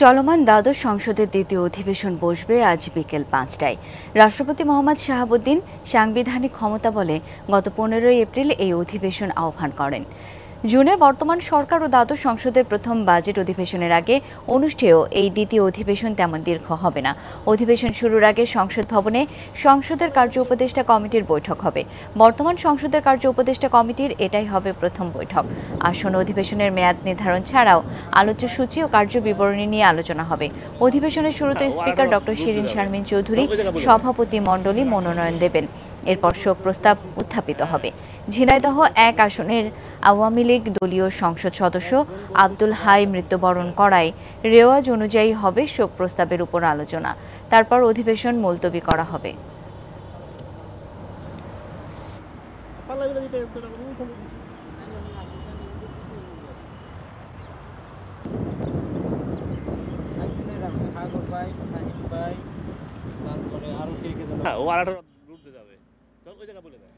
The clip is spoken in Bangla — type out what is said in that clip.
চলমান দ্বাদশ সংসদের দ্বিতীয় অধিবেশন বসবে আজ বিকেল ৫টায়। রাষ্ট্রপতি মোহাম্মদ শাহাবুদ্দিন সাংবিধানিক ক্ষমতা বলে গত ১৫ এপ্রিল এই অধিবেশন আহ্বান করেন। জুনে বর্তমান সরকার ও দ্বাদশ সংসদের প্রথম বাজেট অধিবেশনের আগে অনুষ্ঠেয় এই দ্বিতীয় অধিবেশন তেমন দীর্ঘ হবে না। অধিবেশন শুরুর আগে সংসদ ভবনে সংসদের কার্য উপদেষ্টা কমিটির বৈঠক হবে। বর্তমান সংসদের কার্য উপদেষ্টা কমিটির এটাই হবে প্রথম বৈঠক। আসন্ন অধিবেশনের মেয়াদ নির্ধারণ ছাড়াও আলোচ্য সূচি ও কার্য বিবরণী নিয়ে আলোচনা হবে। অধিবেশনের শুরুতে স্পিকার ডক্টর শিরিন শারমিন চৌধুরী সভাপতি মণ্ডলী মনোনয়ন দেবেন। এরপর শোক প্রস্তাব উত্থাপিত হবে। ঝিনাইদহ ১ আসনের আওয়ামী লীগ দলীয় সংসদ সদস্য আব্দুল হাই মৃত্যুবরণ করায় রেওয়াজ অনুযায়ী হবে শোক প্রস্তাবের উপর আলোচনা। তারপর অধিবেশন মুলতবি করা হবে। তারপরে আরো কে কে যাবে, ও আরেকটা রুট দিয়ে যাবে, ওই জায়গা বলে দেয়।